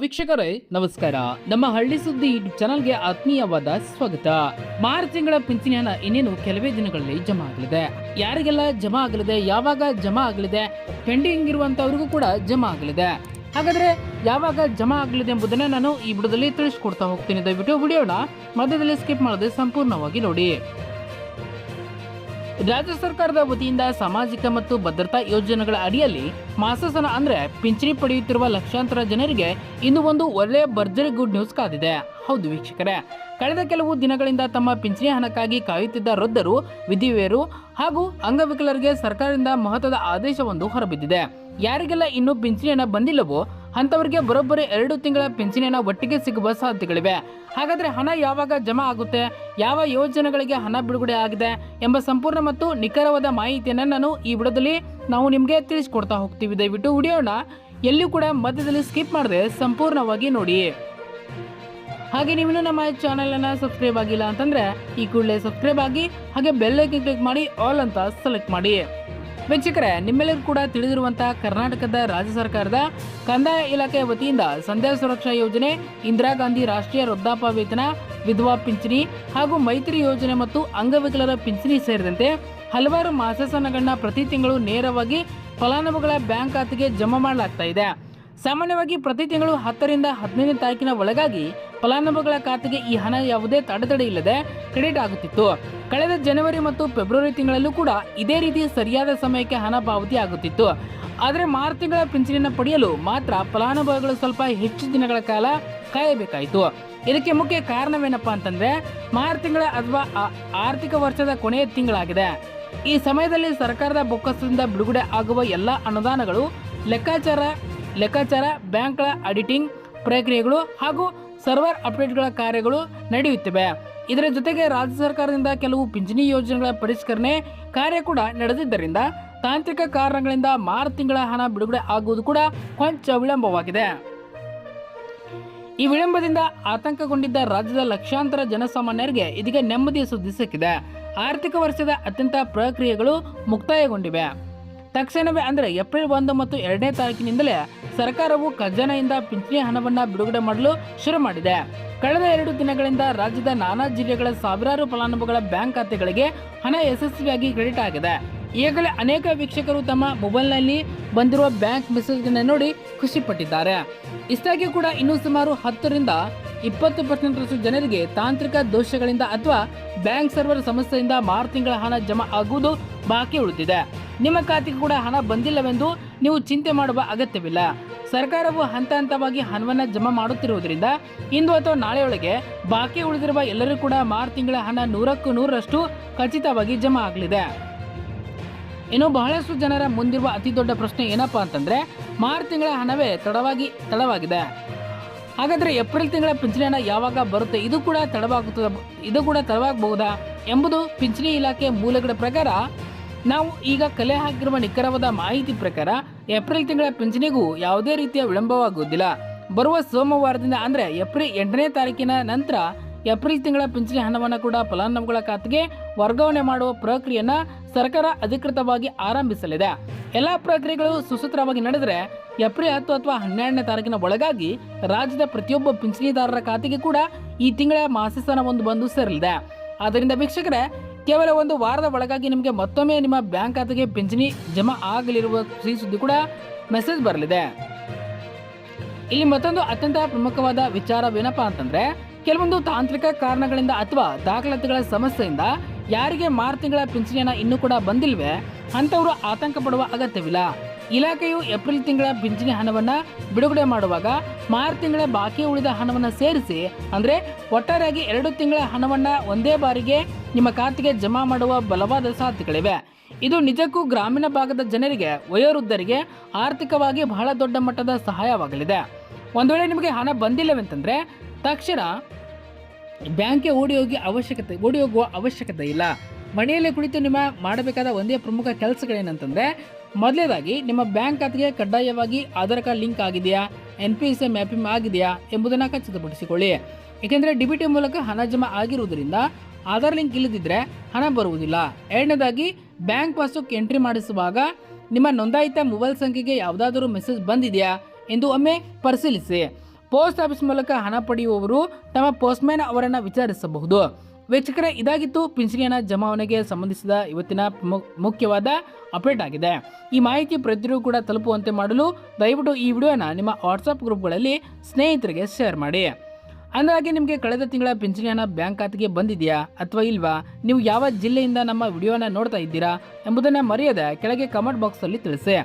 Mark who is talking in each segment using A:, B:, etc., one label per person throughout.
A: ವೀಕ್ಷಕರೇ ನಮಸ್ಕಾರ. ನಮ್ಮ ಹಳ್ಳಿ ಸುದ್ದಿ ಯೂಟ್ಯೂಬ್ ಚಾನಲ್ಗೆ ಆತ್ಮೀಯವಾದ ಸ್ವಾಗತ. ಮಾರ್ಚ್ ತಿಂಗಳ ಪಿಂಚಣಿ ಹಣ ಇನ್ನೇನು ಕೆಲವೇ ದಿನಗಳಲ್ಲಿ ಜಮಾ ಆಗಲಿದೆ. ಯಾರಿಗೆಲ್ಲ ಜಮಾ ಆಗಲಿದೆ, ಯಾವಾಗ ಜಮಾ ಆಗಲಿದೆ, ಪೆಂಡಿಂಗ್ ಇರುವಂತವ್ರಿಗೂ ಕೂಡ ಜಮಾ ಆಗಲಿದೆ. ಹಾಗಾದ್ರೆ ಯಾವಾಗ ಜಮಾ ಆಗಲಿದೆ ಎಂಬುದನ್ನು ನಾನು ಈ ವಿಡಿಯೋದಲ್ಲಿ ತಿಳಿಸ್ಕೊಡ್ತಾ ಹೋಗ್ತೀನಿ. ದಯವಿಟ್ಟು ವಿಡಿಯೋನ ಮಧ್ಯದಲ್ಲಿ ಸ್ಕಿಪ್ ಮಾಡದೆ ಸಂಪೂರ್ಣವಾಗಿ ನೋಡಿ. ರಾಜ್ಯ ಸರ್ಕಾರದ ವತಿಯಿಂದ ಸಾಮಾಜಿಕ ಮತ್ತು ಭದ್ರತಾ ಯೋಜನೆಗಳ ಅಡಿಯಲ್ಲಿ ಮಾಸಾಸನ ಅಂದ್ರೆ ಪಿಂಚಣಿ ಪಡೆಯುತ್ತಿರುವ ಲಕ್ಷಾಂತರ ಜನರಿಗೆ ಇಂದು ಒಂದು ಒಳ್ಳೆಯ ಭರ್ಜರಿ ಗುಡ್ ನ್ಯೂಸ್ ಕಾದಿದೆ. ಹೌದು ವೀಕ್ಷಕರೇ, ಕಳೆದ ಕೆಲವು ದಿನಗಳಿಂದ ತಮ್ಮ ಪಿಂಚಣಿ ಹಣಕ್ಕಾಗಿ ಕಾಯುತ್ತಿದ್ದ ವೃದ್ಧರು, ವಿಧವೆಯರು ಹಾಗೂ ಅಂಗವಿಕಲರಿಗೆ ಸರ್ಕಾರದಿಂದ ಮಹತ್ವದ ಆದೇಶವೊಂದು ಹೊರಬಿದ್ದಿದೆ. ಯಾರಿಗೆಲ್ಲ ಇನ್ನೂ ಪಿಂಚಣಿ ಹಣ ಬಂದಿಲ್ಲವೋ ಅಂತವರಿಗೆ ಬರೋಬ್ಬರಿ 2 ತಿಂಗಳ ಪಿಂಚಣಿ ಹಣ ಒಟ್ಟಿಗೆ ಸಿಗುವ ಸಾಧ್ಯತೆಗಳಿವೆ. ಹಾಗಾದ್ರೆ ಹಣ ಯಾವಾಗ ಜಮಾ ಆಗುತ್ತೆ, ಯಾವ ಯೋಜನೆಗಳಿಗೆ ಹಣ ಬಿಡುಗಡೆ ಆಗಿದೆ ಎಂಬ ಸಂಪೂರ್ಣ ಮತ್ತು ನಿಖರವಾದ ಮಾಹಿತಿಯನ್ನು ನಾನು ಈ ವಿಡಿಯೋದಲ್ಲಿ ನಾವು ನಿಮಗೆ ತಿಳಿಸ್ಕೊಡ್ತಾ ಹೋಗ್ತೀವಿ. ದಯವಿಟ್ಟು ವಿಡಿಯೋನ ಎಲ್ಲಿಯೂ ಕೂಡ ಮಧ್ಯದಲ್ಲಿ ಸ್ಕಿಪ್ ಮಾಡದೆ ಸಂಪೂರ್ಣವಾಗಿ ನೋಡಿ. ಹಾಗೆ ನೀವು ನಮ್ಮ ಚಾನೆಲ್ ಅನ್ನ ಸಬ್ಸ್ಕ್ರೈಬ್ ಆಗಿಲ್ಲ ಅಂತಂದ್ರೆ ಈ ಕೂಡಲೇ ಸಬ್ಸ್ಕ್ರೈಬ್ ಆಗಿ ಹಾಗೆ ಬೆಲ್ ಐಕಾನ್ ಕ್ಲಿಕ್ ಮಾಡಿ ಆಲ್ ಅಂತ ಸೆಲೆಕ್ಟ್ ಮಾಡಿ. ವೀಕ್ಷಕರೇ, ನಿಮ್ಮೆಲ್ಲರೂ ಕೂಡ ತಿಳಿದಿರುವಂತಹ ಕರ್ನಾಟಕದ ರಾಜ್ಯ ಸರ್ಕಾರದ ಕಂದಾಯ ಇಲಾಖೆಯ ವತಿಯಿಂದ ಸಂಧ್ಯಾ ಸುರಕ್ಷಾ ಯೋಜನೆ, ಇಂದಿರಾ ಗಾಂಧಿ ರಾಷ್ಟ್ರೀಯ ವೃದ್ಧಾಪ್ಯ ವೇತನ, ವಿಧವಾ ಪಿಂಚಣಿ ಹಾಗೂ ಮೈತ್ರಿ ಯೋಜನೆ ಮತ್ತು ಅಂಗವಿಕಲರ ಪಿಂಚಣಿ ಸೇರಿದಂತೆ ಹಲವಾರು ಮಾಸಾಸನಗಳನ್ನ ಪ್ರತಿ ತಿಂಗಳು ನೇರವಾಗಿ ಫಲಾನುಭವಿಗಳ ಬ್ಯಾಂಕ್ ಖಾತೆಗೆ ಜಮಾ ಮಾಡಲಾಗ್ತಾ ಇದೆ. ಸಾಮಾನ್ಯವಾಗಿ ಪ್ರತಿ ತಿಂಗಳು 10 ರಿಂದ 15ನೇ ತಾರೀಕಿನ ಒಳಗಾಗಿ ಫಲಾನುಭವಿಗಳ ಖಾತೆಗೆ ಈ ಹಣ ಯಾವುದೇ ತಡೆತಡೆ ಇಲ್ಲದೆ ಕ್ರೆಡಿಟ್ ಆಗುತ್ತಿತ್ತು. ಕಳೆದ ಜನವರಿ ಮತ್ತು ಫೆಬ್ರವರಿ ತಿಂಗಳಲ್ಲೂ ಕೂಡ ಇದೇ ರೀತಿ ಸರಿಯಾದ ಸಮಯಕ್ಕೆ ಹಣ ಪಾವತಿ ಆಗುತ್ತಿತ್ತು. ಆದರೆ ಮಾರ್ಚ್ ತಿಂಗಳ ಪಿಂಚಣಿಯನ್ನು ಪಡೆಯಲು ಮಾತ್ರ ಫಲಾನುಭವಿಗಳು ಸ್ವಲ್ಪ ಹೆಚ್ಚು ದಿನಗಳ ಕಾಲ ಕಾಯಬೇಕಾಯಿತು. ಇದಕ್ಕೆ ಮುಖ್ಯ ಕಾರಣವೇನಪ್ಪಾ ಅಂತಂದ್ರೆ ಮಾರ್ಚ್ ತಿಂಗಳ ಅಥವಾ ಆರ್ಥಿಕ ವರ್ಷದ ಕೊನೆಯ ತಿಂಗಳಾಗಿದೆ. ಈ ಸಮಯದಲ್ಲಿ ಸರ್ಕಾರದ ಬೊಕ್ಕಸದಿಂದ ಬಿಡುಗಡೆ ಆಗುವ ಎಲ್ಲ ಅನುದಾನಗಳು ಲೆಕ್ಕಾಚಾರ, ಬ್ಯಾಂಕ್ಗಳ ಆಡಿಟಿಂಗ್ ಪ್ರಕ್ರಿಯೆಗಳು ಹಾಗೂ ಸರ್ವರ್ ಅಪ್ಡೇಟ್ಗಳ ಕಾರ್ಯಗಳು ನಡೆಯುತ್ತಿವೆ. ಇದರ ಜೊತೆಗೆ ರಾಜ್ಯ ಸರ್ಕಾರದಿಂದ ಕೆಲವು ಪಿಂಚಣಿ ಯೋಜನೆಗಳ ಪರಿಷ್ಕರಣೆ ಕಾರ್ಯ ಕೂಡ ನಡೆದಿದ್ದರಿಂದ ತಾಂತ್ರಿಕ ಕಾರಣಗಳಿಂದ ಮಾರ್ಚ್ ತಿಂಗಳ ಹಣ ಬಿಡುಗಡೆ ಆಗುವುದು ಕೂಡ ಕೊಂಚ ವಿಳಂಬವಾಗಿದೆ. ಈ ವಿಳಂಬದಿಂದ ಆತಂಕಗೊಂಡಿದ್ದ ರಾಜ್ಯದ ಲಕ್ಷಾಂತರ ಜನಸಾಮಾನ್ಯರಿಗೆ ಇದೀಗ ನೆಮ್ಮದಿಯ ಸುದ್ದಿ ಸಿಕ್ಕಿದೆ. ಆರ್ಥಿಕ ವರ್ಷದ ಅತ್ಯಂತ ಪ್ರಕ್ರಿಯೆಗಳು ಮುಕ್ತಾಯಗೊಂಡಿವೆ. ತಕ್ಷಣವೇ ಅಂದರೆ ಏಪ್ರಿಲ್ 1 ಮತ್ತು 2ನೇ ತಾರೀಕಿನಿಂದಲೇ ಸರ್ಕಾರವು ಖಜಾನೆಯಿಂದ ಪಿಂಚಣಿ ಹಣವನ್ನು ಬಿಡುಗಡೆ ಮಾಡಲು ಶುರು ಮಾಡಿದೆ. ಕಳೆದ 2 ದಿನಗಳಿಂದ ರಾಜ್ಯದ ನಾನಾ ಜಿಲ್ಲೆಗಳ ಸಾವಿರಾರು ಫಲಾನುಭವಿಗಳ ಬ್ಯಾಂಕ್ ಖಾತೆಗಳಿಗೆ ಹಣ ಯಶಸ್ವಿಯಾಗಿ ಕ್ರೆಡಿಟ್ ಆಗಿದೆ. ಈಗಾಗಲೇ ಅನೇಕ ವೀಕ್ಷಕರು ತಮ್ಮ ಮೊಬೈಲ್ನಲ್ಲಿ ಬಂದಿರುವ ಬ್ಯಾಂಕ್ ಮೆಸೇಜ್ಗಳನ್ನು ನೋಡಿ ಖುಷಿಪಟ್ಟಿದ್ದಾರೆ. ಇಷ್ಟಾಗಿ ಕೂಡ ಇನ್ನೂ ಸುಮಾರು 10 ರಿಂದ 20% ಜನರಿಗೆ ತಾಂತ್ರಿಕ ದೋಷಗಳಿಂದ ಅಥವಾ ಬ್ಯಾಂಕ್ ಸರ್ವರ್ ಸಮಸ್ಯೆಯಿಂದ ಮಾರ್ಚ್ ತಿಂಗಳ ಹಣ ಜಮಾ ಆಗುವುದು ಬಾಕಿ ಉಳಿದಿದೆ. ನಿಮ್ಮ ಖಾತೆಗೆ ಕೂಡ ಹಣ ಬಂದಿಲ್ಲವೆಂದು ನೀವು ಚಿಂತೆ ಮಾಡುವ ಅಗತ್ಯವಿಲ್ಲ. ಸರ್ಕಾರವು ಹಂತ ಹಂತವಾಗಿ ಹಣವನ್ನು ಜಮಾ ಮಾಡುತ್ತಿರುವುದರಿಂದ ಇಂದು ಅಥವಾ ನಾಳೆಯೊಳಗೆ ಬಾಕಿ ಉಳಿದಿರುವ ಎಲ್ಲರೂ ಕೂಡ ಮಾರ್ಚ್ ತಿಂಗಳ ಹಣ 100ಕ್ಕೆ 100ರಷ್ಟು ಖಚಿತವಾಗಿ ಜಮಾ ಆಗಲಿದೆ. ಇನ್ನು ಬಹಳಷ್ಟು ಜನರ ಮುಂದಿರುವ ಅತಿ ದೊಡ್ಡ ಪ್ರಶ್ನೆ ಏನಪ್ಪಾ ಅಂತಂದ್ರೆ ಮಾರ್ಚ್ ತಿಂಗಳ ಹಣವೇ ತಡವಾಗಿದೆ. ಹಾಗಾದ್ರೆ ಏಪ್ರಿಲ್ ತಿಂಗಳ ಪಿಂಚಣಿ ಹಣ ಯಾವಾಗ ಬರುತ್ತೆ, ಇದು ಕೂಡ ತಡವಾಗಬಹುದಾ ಎಂಬುದು ಪಿಂಚಣಿ ಇಲಾಖೆ ಮೂಲಗಳ ಪ್ರಕಾರ ನಾವು ಈಗ ಕಲೆ ಹಾಕಿರುವ ನಿಖರವಾದ ಮಾಹಿತಿ ಪ್ರಕಾರ ಏಪ್ರಿಲ್ ತಿಂಗಳ ಪಿಂಚಣಿಗೂ ಯಾವುದೇ ರೀತಿಯ ವಿಳಂಬವಾಗುವುದಿಲ್ಲ. ಬರುವ ಸೋಮವಾರದಿಂದ ಅಂದ್ರೆ ಏಪ್ರಿಲ್ 8ನೇ ತಾರೀಕಿನ ನಂತರ ಏಪ್ರಿಲ್ ತಿಂಗಳ ಪಿಂಚಣಿ ಹಣವನ್ನು ಕೂಡ ಫಲಾನುಭವಿಗಳ ಖಾತೆಗೆ ವರ್ಗಾವಣೆ ಮಾಡುವ ಪ್ರಕ್ರಿಯೆಯನ್ನು ಸರ್ಕಾರ ಅಧಿಕೃತವಾಗಿ ಆರಂಭಿಸಲಿದೆ. ಎಲ್ಲ ಪ್ರಕ್ರಿಯೆಗಳು ಸುಸೂತ್ರವಾಗಿ ನಡೆದರೆ ಏಪ್ರಿಲ್ 10 ಅಥವಾ 12ನೇ ತಾರೀಕಿನ ಒಳಗಾಗಿ ರಾಜ್ಯದ ಪ್ರತಿಯೊಬ್ಬ ಪಿಂಚಣಿದಾರರ ಖಾತೆಗೆ ಕೂಡ ಈ ತಿಂಗಳ ಮಾಸಾಸನ ಬಂದು ಸೇರಲಿದೆ. ಆದ್ದರಿಂದ ವೀಕ್ಷಕರೇ, ಕೇವಲ 1 ವಾರದ ಒಳಗಾಗಿ ನಿಮಗೆ ಮತ್ತೊಮ್ಮೆ ನಿಮ್ಮ ಬ್ಯಾಂಕ್ ಖಾತೆಗೆ ಪಿಂಚಣಿ ಜಮಾ ಆಗಲಿರುವ ಸಿಹಿ ಸುದ್ದಿ ಕೂಡ ಮೆಸೇಜ್ ಬರಲಿದೆ. ಇಲ್ಲಿ ಮತ್ತೊಂದು ಅತ್ಯಂತ ಪ್ರಮುಖವಾದ ವಿಚಾರವೇನಪ್ಪಾ ಅಂತಂದ್ರೆ ಕೆಲವೊಂದು ತಾಂತ್ರಿಕ ಕಾರಣಗಳಿಂದ ಅಥವಾ ದಾಖಲಾತಿಗಳ ಸಮಸ್ಯೆಯಿಂದ ಯಾರಿಗೆ ಮಾರ್ಚ್ ತಿಂಗಳ ಪಿಂಚಣಿಯನ್ನ ಇನ್ನೂ ಕೂಡ ಬಂದಿಲ್ವೇ ಅಂತವರು ಆತಂಕ ಪಡುವ ಅಗತ್ಯವಿಲ್ಲ. ಇಲಾಖೆಯು ಏಪ್ರಿಲ್ ತಿಂಗಳ ಪಿಂಚಣಿ ಹಣವನ್ನು ಬಿಡುಗಡೆ ಮಾಡುವಾಗ ಮಾರ್ಚ್ ತಿಂಗಳ ಬಾಕಿ ಉಳಿದ ಹಣವನ್ನು ಸೇರಿಸಿ ಅಂದರೆ ಒಟ್ಟಾರೆಯಾಗಿ 2 ತಿಂಗಳ ಹಣವನ್ನು ಒಂದೇ ಬಾರಿಗೆ ನಿಮ್ಮ ಖಾತೆಗೆ ಜಮಾ ಮಾಡುವ ಬಲವಾದ ಸಾಧ್ಯತೆಗಳಿವೆ. ಇದು ನಿಜಕ್ಕೂ ಗ್ರಾಮೀಣ ಭಾಗದ ಜನರಿಗೆ, ವಯೋವೃದ್ಧರಿಗೆ ಆರ್ಥಿಕವಾಗಿ ಬಹಳ ದೊಡ್ಡ ಮಟ್ಟದ ಸಹಾಯವಾಗಲಿದೆ. ಒಂದು ವೇಳೆ ನಿಮಗೆ ಹಣ ಬಂದಿಲ್ಲವೆಂತಂದರೆ ತಕ್ಷಣ ಬ್ಯಾಂಕ್ಗೆ ಓಡಿ ಹೋಗುವ ಅವಶ್ಯಕತೆ ಇಲ್ಲ. ಮನೆಯಲ್ಲೇ ಕುಳಿತು ನಿಮ್ಮ ಮಾಡಬೇಕಾದ ಒಂದೇ ಪ್ರಮುಖ ಕೆಲಸಗಳೇನಂತಂದರೆ ಮೊದಲನೇದಾಗಿ ನಿಮ್ಮ ಬ್ಯಾಂಕ್ ಖಾತೆಗೆ ಕಡ್ಡಾಯವಾಗಿ ಆಧಾರ್ ಕಾರ್ಡ್ ಲಿಂಕ್ ಆಗಿದೆಯಾ, NPS ಮ್ಯಾಪಿಂಗ್ ಆಗಿದೆಯಾ ಎಂಬುದನ್ನು ಖಚಿತಪಡಿಸಿಕೊಳ್ಳಿ. ಏಕೆಂದರೆ DBT ಮೂಲಕ ಹಣ ಜಮಾ ಆಗಿರುವುದರಿಂದ ಆಧಾರ್ ಲಿಂಕ್ ಇಲ್ಲದಿದ್ದರೆ ಹಣ ಬರುವುದಿಲ್ಲ. ಎರಡನೇದಾಗಿ ಬ್ಯಾಂಕ್ ಪಾಸ್ಬುಕ್ ಎಂಟ್ರಿ ಮಾಡಿಸುವಾಗ ನಿಮ್ಮ ನೋಂದಾಯಿತ ಮೊಬೈಲ್ ಸಂಖ್ಯೆಗೆ ಯಾವುದಾದರೂ ಮೆಸೇಜ್ ಬಂದಿದೆಯಾ ಎಂದು ಒಮ್ಮೆ ಪರಿಶೀಲಿಸಿ. ಪೋಸ್ಟ್ ಆಫೀಸ್ ಮೂಲಕ ಹಣ ಪಡೆಯುವವರು ತಮ್ಮ ಪೋಸ್ಟ್ಮ್ಯಾನ್ ಅವರನ್ನು ವಿಚಾರಿಸಬಹುದು. ವೀಕ್ಷಕರೇ, ಇದಾಗಿತ್ತು ಪಿಂಚಣಿ ಹಣ ಜಮಾವಣೆಗೆ ಸಂಬಂಧಿಸಿದ ಇವತ್ತಿನ ಮುಖ್ಯವಾದ ಅಪ್ಡೇಟ್ ಆಗಿದೆ. ಈ ಮಾಹಿತಿ ಪ್ರತಿಯೊಬ್ಬರಿಗೂ ಕೂಡ ತಲುಪುವಂತೆ ಮಾಡಲು ದಯವಿಟ್ಟು ಈ ವಿಡಿಯೋನ ನಿಮ್ಮ ವಾಟ್ಸಪ್ ಗ್ರೂಪ್ಗಳಲ್ಲಿ ಸ್ನೇಹಿತರಿಗೆ ಶೇರ್ ಮಾಡಿ. ಅಂದಾಗೆ ನಿಮಗೆ ಕಳೆದ ತಿಂಗಳ ಪಿಂಚಣಿ ಹಣ ಬ್ಯಾಂಕ್ ಖಾತೆಗೆ ಬಂದಿದೆಯಾ ಅಥವಾ ಇಲ್ವಾ, ನೀವು ಯಾವ ಜಿಲ್ಲೆಯಿಂದ ನಮ್ಮ ವಿಡಿಯೋನ ನೋಡ್ತಾ ಇದ್ದೀರಾ ಎಂಬುದನ್ನು ಮರೆಯದೆ ಕೆಳಗೆ ಕಮೆಂಟ್ ಬಾಕ್ಸಲ್ಲಿ ತಿಳಿಸಿ.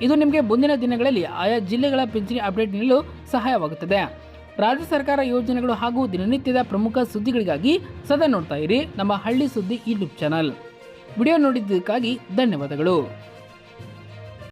A: ಇದು ನಿಮಗೆ ಮುಂದಿನ ದಿನಗಳಲ್ಲಿ ಆಯಾ ಜಿಲ್ಲೆಗಳ ಪಿಂಚಣಿ ಅಪ್ಡೇಟ್ ನೀಡಲು ಸಹಾಯವಾಗುತ್ತದೆ. ರಾಜ್ಯ ಸರ್ಕಾರ ಯೋಜನೆಗಳು ಹಾಗೂ ದಿನನಿತ್ಯದ ಪ್ರಮುಖ ಸುದ್ದಿಗಳಿಗಾಗಿ ಸದಾ ನೋಡ್ತಾ ಇರಿ ನಮ್ಮ ಹಳ್ಳಿ ಸುದ್ದಿ ಯೂಟ್ಯೂಬ್ ಚಾನಲ್. ವಿಡಿಯೋ ನೋಡಿದ್ದಕ್ಕಾಗಿ ಧನ್ಯವಾದಗಳು.